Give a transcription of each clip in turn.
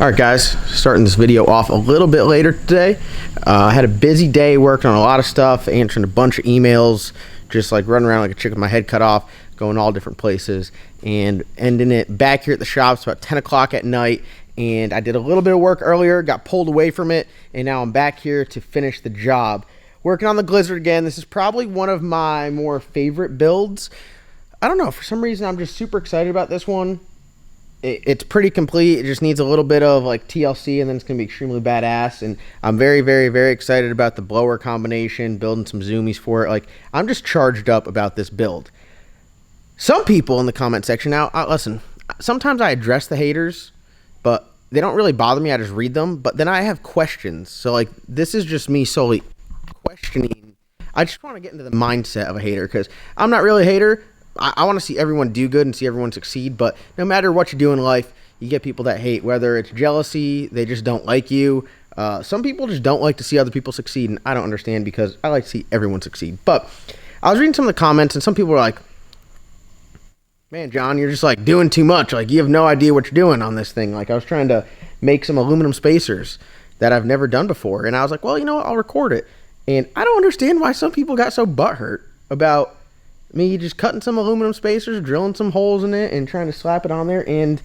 Alright guys, starting this video off a little bit later today. I had a busy day working on a lot of stuff, answering a bunch of emails, just like running around like a chicken with my head cut off, going all different places, and ending it back here at the shop. It's about 10 o'clock at night, and I did a little bit of work earlier, got pulled away from it, and now I'm back here to finish the job. Working on the Blizzard again. This is probably one of my more favorite builds. I don't know, for some reason I'm just super excited about this one. It's pretty complete. It just needs a little bit of like TLC, and then it's going to be extremely badass. And I'm very, very, very excited about the blower combination, building some zoomies for it. Like, I'm just charged up about this build. Some people in the comment section now, listen, sometimes I address the haters, but they don't really bother me. I just read them. But then I have questions. So, like, this is just me solely questioning. I just want to get into the mindset of a hater, because I'm not really a hater. I want to see everyone do good and see everyone succeed, but no matter what you do in life, you get people that hate, whether it's jealousy, they just don't like you. Some people just don't like to see other people succeed, and I don't understand, because I like to see everyone succeed. But I was reading some of the comments, and some people were like, man, John, you're just like doing too much. Like, you have no idea what you're doing on this thing. Like, I was trying to make some aluminum spacers that I've never done before, and I was like, well, you know what, I'll record it. And I don't understand why some people got so butthurt about me just cutting some aluminum spacers, drilling some holes in it, and trying to slap it on there, and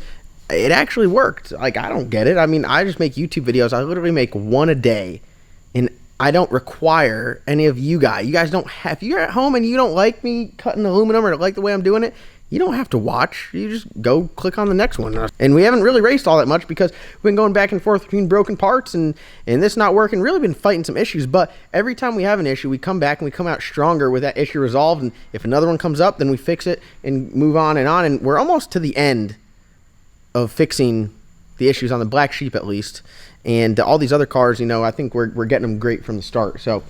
it actually worked. Like, I don't get it. I mean, I just make YouTube videos. I literally make one a day, and I don't require any of you guys. You guys don't have, if you're at home and you don't like me cutting aluminum or like the way I'm doing it, you don't have to watch. You just go click on the next one. And we haven't really raced all that much, because we've been going back and forth between broken parts and this not working. Really been fighting some issues, but every time we have an issue, we come back and we come out stronger with that issue resolved. And if another one comes up, then we fix it and move on. And we're almost to the end of fixing the issues on the Black Sheep, at least. And all these other cars, you know, I think we're getting them great from the start. So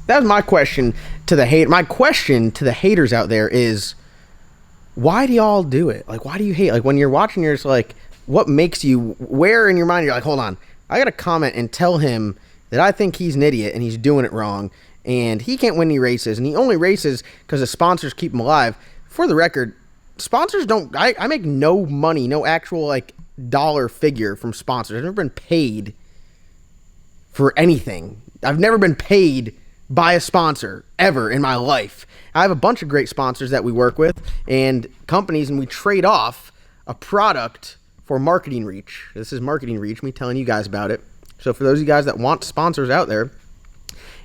that was my question to the hate. My question to the haters out there is, why do y'all do it? Like, why do you hate? Like, when you're watching, you're just like, what makes you, where in your mind you're like, hold on, I gotta comment and tell him that I think he's an idiot and he's doing it wrong, and he can't win any races, and he only races because the sponsors keep him alive. For the record, sponsors don't, I make no money, no actual like dollar figure from sponsors. I've never been paid for anything. I've never been paid by a sponsor ever in my life. I have a bunch of great sponsors that we work with and companies, and we trade off a product for marketing reach. This is marketing reach, me telling you guys about it. So for those of you guys that want sponsors out there,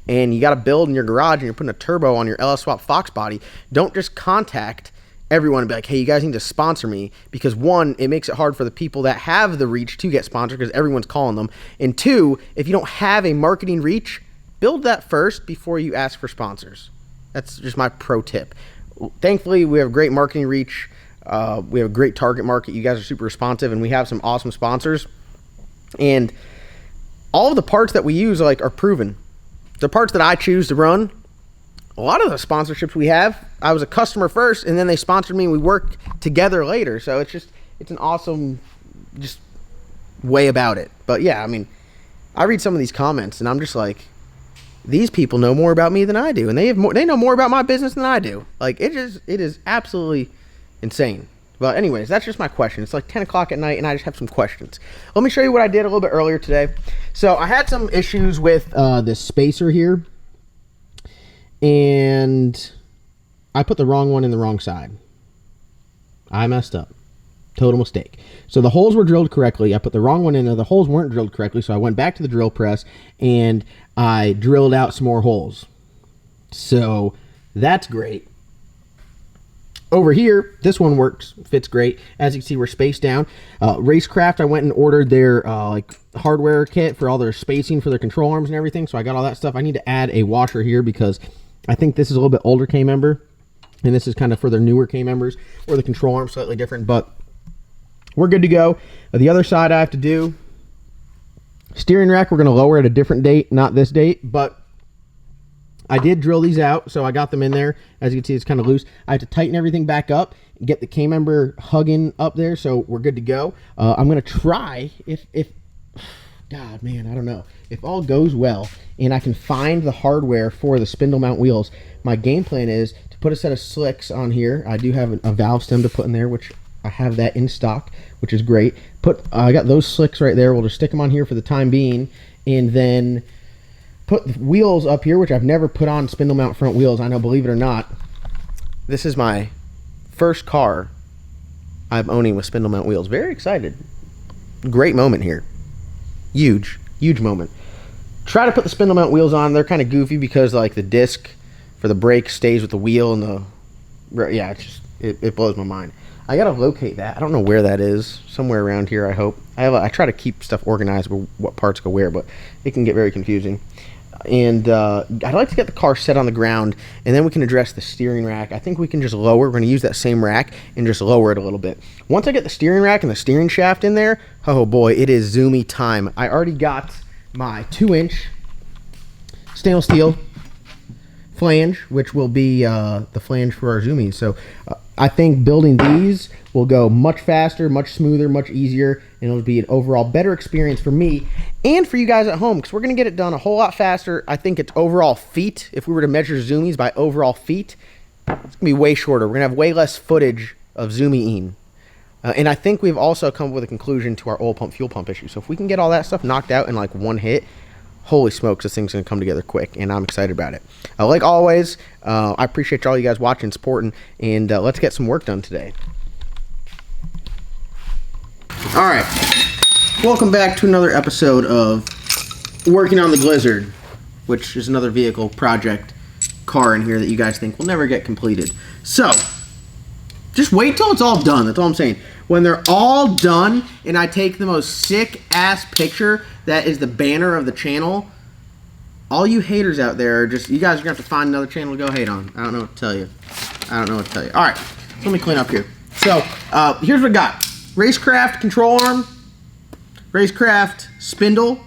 and you got to build in your garage and you're putting a turbo on your LS Swap Fox body, don't just contact everyone and be like, hey, you guys need to sponsor me, because one, it makes it hard for the people that have the reach to get sponsored, because everyone's calling them. And two, if you don't have a marketing reach, build that first before you ask for sponsors. That's just my pro tip. Thankfully, we have great marketing reach. We have a great target market. You guys are super responsive, and we have some awesome sponsors. And all of the parts that we use are proven. The parts that I choose to run, a lot of the sponsorships we have, I was a customer first, and then they sponsored me, and we worked together later. So it's an awesome just way about it. But yeah, I mean, I read some of these comments, and I'm just like, these people know more about me than I do, and they know more about my business than I do. Like, it is absolutely insane. But anyways, that's just my question. It's like 10 o'clock at night, and I just have some questions. Let me show you what I did a little bit earlier today. So I had some issues with this spacer here, and I put the wrong one in the wrong side. I messed up. Total mistake. So the holes were drilled correctly. I put the wrong one in there. The holes weren't drilled correctly, so I went back to the drill press and I drilled out some more holes. So that's great. Over here, this one works, fits great. As you can see, we're spaced down. Racecraft, I went and ordered their like hardware kit for all their spacing for their control arms and everything. So I got all that stuff. I need to add a washer here, because I think this is a little bit older K-member, and this is kind of for their newer K-members, or the control arm slightly different, but we're good to go. The other side I have to do, steering rack, we're going to lower at a different date, not this date, but I did drill these out, so I got them in there. As you can see, it's kind of loose. I have to tighten everything back up, get the K-member hugging up there, so we're good to go. I'm going to try, if God, man, I don't know. If all goes well, and I can find the hardware for the spindle mount wheels, my game plan is to put a set of slicks on here. I do have a valve stem to put in there, which I have that in stock, which is great. I got those slicks right there. We'll just stick them on here for the time being, and then put the wheels up here, which I've never put on spindle mount front wheels. I know, believe it or not, this is my first car I'm owning with spindle mount wheels. Very excited. Great moment here. Huge moment. Try to put the spindle mount wheels on. They're kind of goofy because like the disc for the brake stays with the wheel, and yeah, it blows my mind. I gotta locate that. I don't know where that is. Somewhere around here, I hope. I try to keep stuff organized with what parts go where, but it can get very confusing. And I'd like to get the car set on the ground, and then we can address the steering rack. I think we can just lower. We're going to use that same rack and just lower it a little bit. Once I get the steering rack and the steering shaft in there, oh boy, it is zoomy time. I already got my 2-inch stainless steel flange, which will be the flange for our zoomies. So I think building these will go much faster, much smoother, much easier, and it'll be an overall better experience for me and for you guys at home, because we're going to get it done a whole lot faster. I think it's overall feet. If we were to measure zoomies by overall feet, it's going to be way shorter. We're going to have way less footage of zooming. And I think we've also come up with a conclusion to our oil pump, fuel pump issue. So if we can get all that stuff knocked out in like one hit, holy smokes, this thing's going to come together quick, and I'm excited about it. Like always, I appreciate all you guys watching, supporting, and let's get some work done today. All right, welcome back to another episode of working on the Blizzard, which is another vehicle project car in here that you guys think will never get completed. So, just wait till it's all done. That's all I'm saying. When they're all done and I take the most sick-ass picture that is the banner of the channel, all you haters out there are just, you guys are going to have to find another channel to go hate on. I don't know what to tell you. All right, so let me clean up here. So, here's what I got. Racecraft control arm, Racecraft spindle,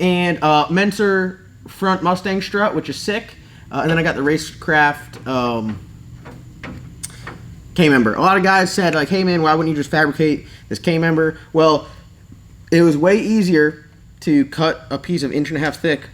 and Menser front Mustang strut, which is sick. And then I got the Racecraft K-member. A lot of guys said, like, hey man, why wouldn't you just fabricate this K-member? Well, it was way easier to cut a piece of 1.5 inch thick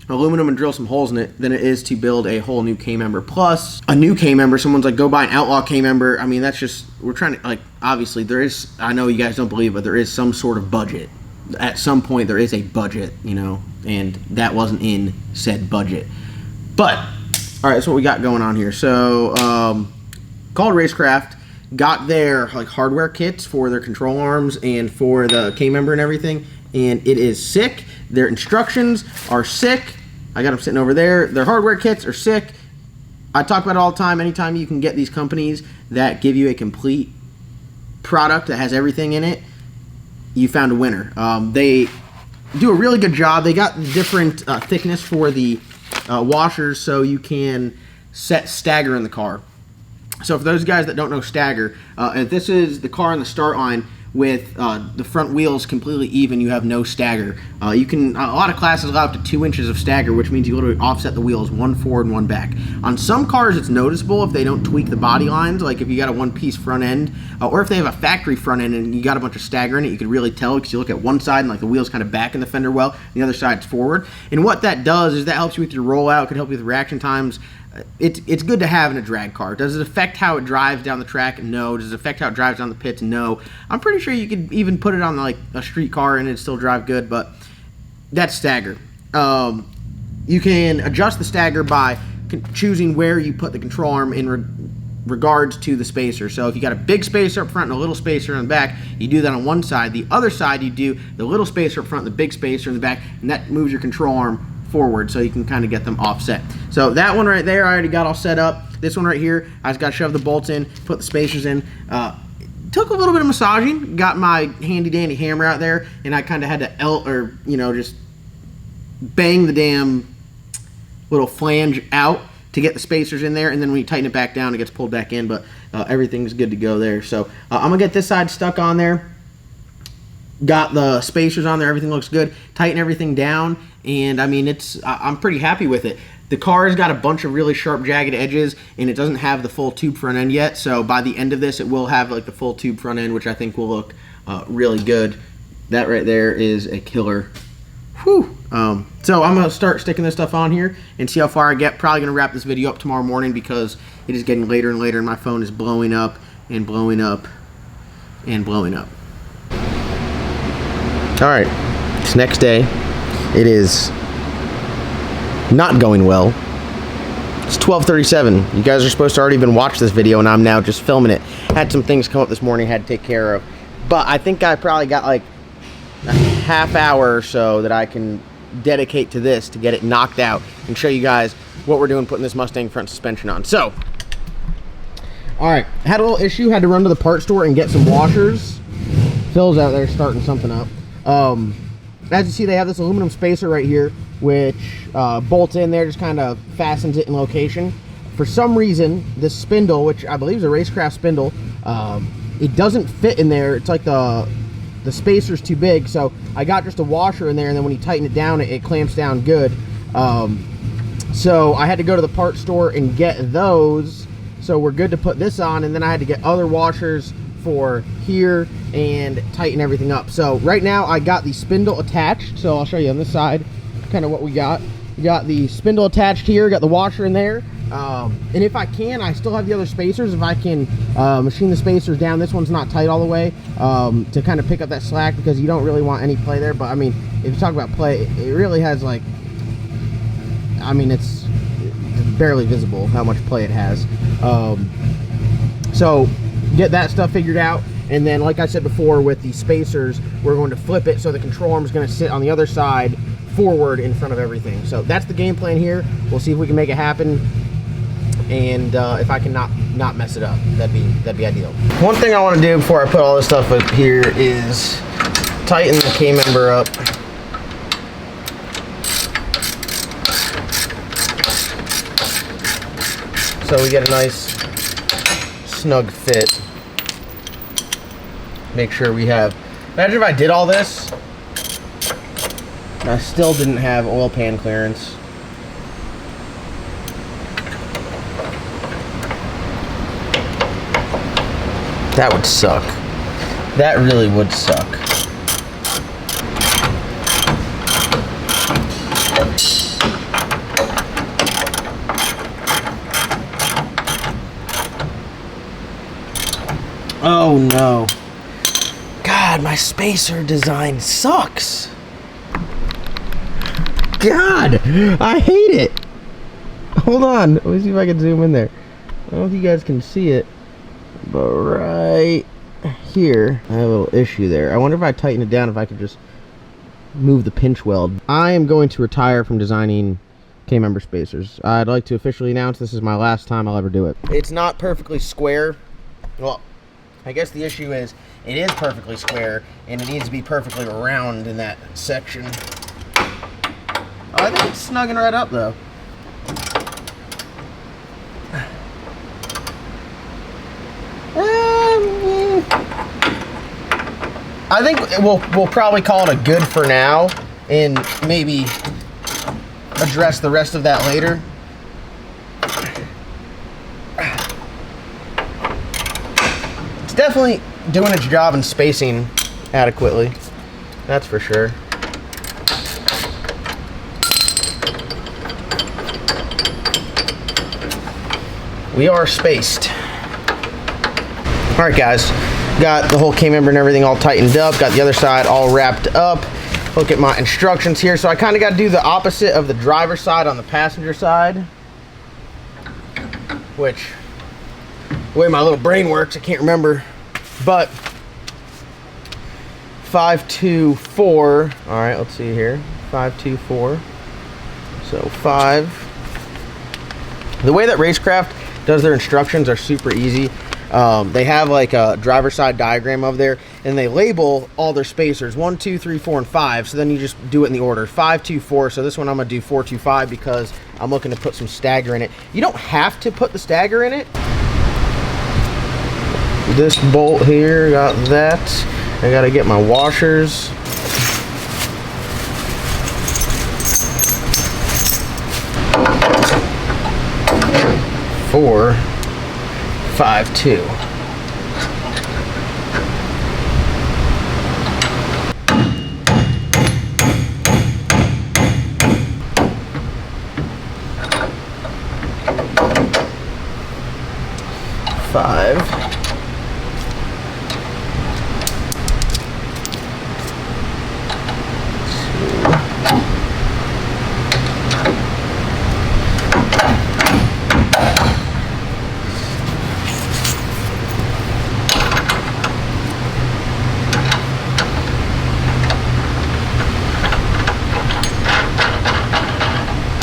aluminum and drill some holes in it than it is to build a whole new K-member. Plus, a new K-member, someone's like, go buy an Outlaw K-member. I mean, that's just, we're trying to, like, obviously there is, I know you guys don't believe, but there is some sort of budget. At some point, there is a budget, you know, and that wasn't in said budget. But, all right, that's what we got going on here. So, called Racecraft, got their like hardware kits for their control arms and for the K-member and everything, and it is sick. Their instructions are sick. I got them sitting over there. Their hardware kits are sick. I talk about it all the time. Anytime you can get these companies that give you a complete product that has everything in it, you found a winner. They do a really good job. They got different thickness for the washers so you can set stagger in the car. So for those guys that don't know stagger, if this is the car on the start line with the front wheels completely even, you have no stagger. You can, a lot of classes allow up to 2 inches of stagger, which means you literally offset the wheels, one forward and one back. On some cars it's noticeable if they don't tweak the body lines, like if you got a one-piece front end, or if they have a factory front end and you got a bunch of stagger in it, you can really tell because you look at one side and like the wheel's kind of back in the fender well, and the other side's forward. And what that does is that helps you with your rollout, could help you with reaction times. It's good to have in a drag car. Does it affect how it drives down the track? No. Does it affect how it drives down the pits? No. I'm pretty sure you could even put it on like a street car and it'd still drive good, but that's stagger. You can adjust the stagger by choosing where you put the control arm in regards to the spacer. So if you got a big spacer up front and a little spacer in the back, you do that on one side. The other side, you do the little spacer up front and the big spacer in the back, and that moves your control arm forward so you can kind of get them offset. So that one right there I already got all set up. This one right here, I just got to shove the bolts in, put the spacers in. Took a little bit of massaging, got my handy dandy hammer out there, and I kind of had to just bang the damn little flange out to get the spacers in there, and then when you tighten it back down it gets pulled back in, but everything's good to go there. So I'm gonna get this side stuck on there, got the spacers on there, everything looks good, tighten everything down, and I mean, I'm pretty happy with it. The car's got a bunch of really sharp, jagged edges, and it doesn't have the full tube front end yet, so by the end of this, it will have like the full tube front end, which I think will look really good. That right there is a killer. Whew. So I'm going to start sticking this stuff on here and see how far I get. Probably going to wrap this video up tomorrow morning because it is getting later and later, and my phone is blowing up and blowing up and blowing up. All right, it's next day. It is not going well. It's 12:37. You guys are supposed to already been watching this video, and I'm now just filming it. Had some things come up this morning, had to take care of. But I think I probably got like a half hour or so that I can dedicate to this to get it knocked out and show you guys what we're doing putting this Mustang front suspension on. So, all right, had a little issue. Had to run to the part store and get some washers. Phil's out there starting something up. As you see, they have this aluminum spacer right here, which bolts in there, just kind of fastens it in location. For some reason, this spindle, which I believe is a Racecraft spindle, it doesn't fit in there. It's like the spacer's too big, so I got just a washer in there, and then when you tighten it down, it clamps down good. So I had to go to the part store and get those, so we're good to put this on, and then I had to get other washers for here and tighten everything up. So right now I got the spindle attached, so I'll show you on this side kind of what we got. We got the spindle attached here, got the washer in there, and if I can, I still have the other spacers. If I can machine the spacers down, this one's not tight all the way, to kind of pick up that slack, because you don't really want any play there. But I mean, if you talk about play, it really has, like, I mean, it's barely visible how much play it has. So get that stuff figured out, and then, like I said before, with the spacers, we're going to flip it so the control arm is going to sit on the other side forward in front of everything. So that's the game plan here. We'll see if we can make it happen, and if I can not mess it up, that'd be ideal. One thing I want to do before I put all this stuff up here is tighten the K-member up. So we get a nice snug fit. Make sure we have, imagine if I did all this, I still didn't have oil pan clearance. That would suck. That really would suck. Oh no. God, my spacer design sucks. God, I hate it. Hold on, let me see if I can zoom in there. I don't know if you guys can see it, but right here, I have a little issue there. I wonder if I tighten it down, if I could just move the pinch weld. I am going to retire from designing K-member spacers. I'd like to officially announce this is my last time I'll ever do it. It's not perfectly square. Well, I guess the issue is it is perfectly square, and it needs to be perfectly round in that section. Oh, I think it's snugging right up, though. I think we'll probably call it a good for now, and maybe address the rest of that later. It's definitely doing its job and spacing adequately, that's for sure. We are spaced. All right, guys, got the whole K-member and everything all tightened up, got the other side all wrapped up. Look at my instructions here. So I kind of got to do the opposite of the driver's side on the passenger side, which, the way my little brain works, I can't remember, but 524. All right, let's see here, 524. So 5. The way that Racecraft does their instructions are super easy. They have like a driver side diagram of there, and they label all their spacers 1, 2, 3, 4, and 5. So then you just do it in the order 5, 2, 4. So this one I'm gonna do 4, 2, 5 because I'm looking to put some stagger in it. You don't have to put the stagger in it. This bolt here, got that. I gotta get my washers. Four, 5, 2.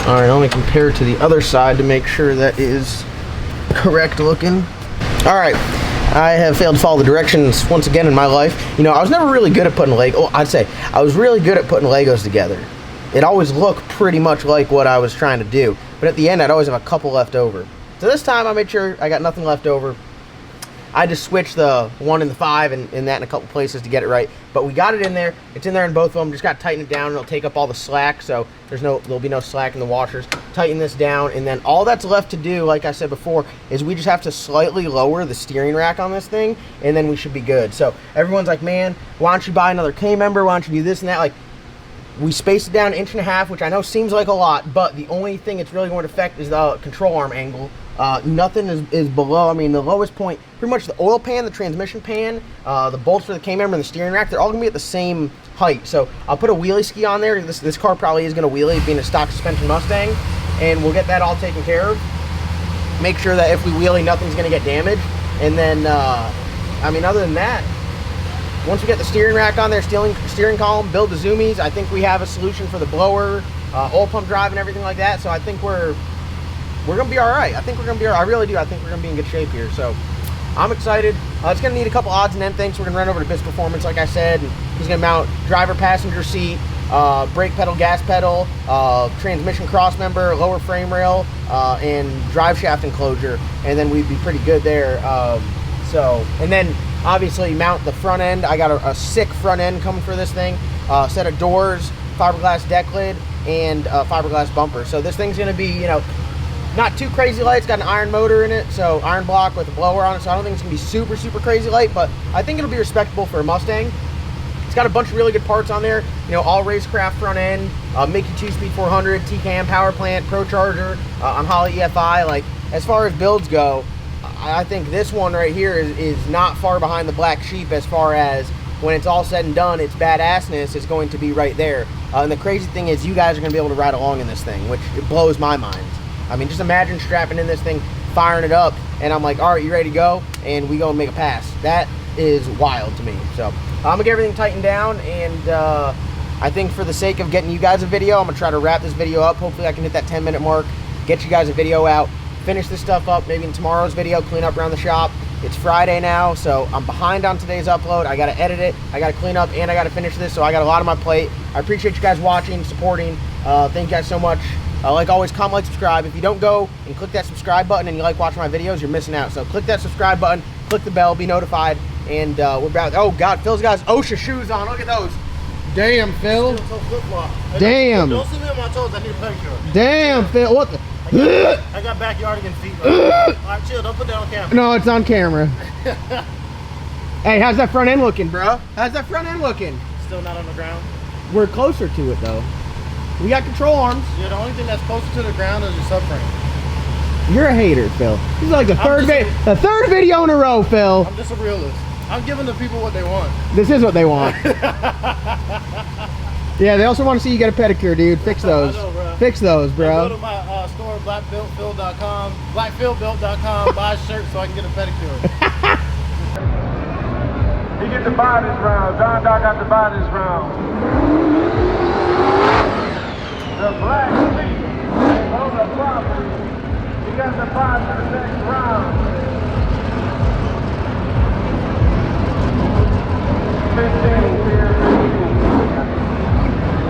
All right, let me compare it to the other side to make sure that is correct looking. All right, I have failed to follow the directions once again in my life. You know, I was never really good at putting I'd say I was really good at putting Legos together. It always looked pretty much like what I was trying to do, but at the end I'd always have a couple left over. So this time I made sure I got nothing left over. I just switched the 1 and the 5 and that in a couple places to get it right. But we got it in there. It's in there in both of them. Just got to tighten it down and it'll take up all the slack. So there'll be no slack in the washers. Tighten this down, and then all that's left to do, like I said before, is we just have to slightly lower the steering rack on this thing, and then we should be good. So everyone's like, man, why don't you buy another K-member? Why don't you do this and that? Like, we spaced it down 1.5 inches, which I know seems like a lot, but the only thing it's really going to affect is the control arm angle. Nothing is below. I mean, the lowest point, pretty much the oil pan, the transmission pan, the bolts for the K-member, and the steering rack, they're all going to be at the same height. So I'll put a wheelie ski on there. This car probably is going to wheelie, being a stock suspension Mustang, and we'll get that all taken care of. Make sure that if we wheelie, nothing's going to get damaged. And then, I mean, other than that, once we get the steering rack on there, steering column, build the zoomies, I think we have a solution for the blower, oil pump drive, and everything like that. So I think we're gonna be all right. I think we're gonna be all right. I really do. I think we're gonna be in good shape here. So I'm excited. It's gonna need a couple odds and end things. We're gonna run over to Biz Performance, like I said. And he's gonna mount driver passenger seat, brake pedal, gas pedal, transmission cross member, lower frame rail, and drive shaft enclosure, and then we'd be pretty good there. And then obviously mount the front end. I got a sick front end coming for this thing. Set of doors, fiberglass deck lid, and fiberglass bumper. So this thing's gonna be, you know, not too crazy light. It's got an iron motor in it, so iron block with a blower on it, so I don't think it's gonna be super, super crazy light, but I think it'll be respectable for a Mustang. It's got a bunch of really good parts on there, you know, all RACECAR front end, Mickey 2-speed 400, TCAM power plant, Pro Charger, on Holley EFI. Like, as far as builds go, I think this one right here is not far behind the black sheep as far as when it's all said and done, its badassness is going to be right there. And the crazy thing is you guys are gonna be able to ride along in this thing, which it blows my mind. I mean, just imagine strapping in this thing, firing it up, and I'm like, all right, you ready to go? And we go and make a pass. That is wild to me. So I'm gonna get everything tightened down, and I think for the sake of getting you guys a video, I'm gonna try to wrap this video up. Hopefully I can hit that 10-minute mark, get you guys a video out, finish this stuff up, maybe in tomorrow's video, clean up around the shop. It's Friday now, so I'm behind on today's upload. I gotta edit it, I gotta clean up, and I gotta finish this, so I got a lot on my plate. I appreciate you guys watching, supporting. Thank you guys so much. Like always, comment, like, subscribe. If you don't go and click that subscribe button and you like watching my videos, you're missing out. So click that subscribe button, click the bell, be notified, and we're about. Oh God, Phil's got his OSHA shoes on. Look at those. Damn, Phil. Damn. Don't see me on my toes. I need a pedicure. Damn, Phil. What the? I got backyardigan feet. Right. All right, chill. Don't put that on camera. No, it's on camera. Hey, how's that front end looking, bro? How's that front end looking? Still not on the ground. We're closer to it though. We got control arms. Yeah, the only thing that's closer to the ground is your subframe. You're a hater, Phil. This is like the third video in a row, Phil. I'm just a realist. I'm giving the people what they want. This is what they want. Yeah, they also want to see you get a pedicure, dude. Fix those. I know, bro. Fix those, bro. Go to my store, blackphil.com, blackphilbuilt.com, buy a shirt so I can get a pedicure. He get to buy this round. John Doc got to buy this round. The black sheep on the property. He got to buy for the next round.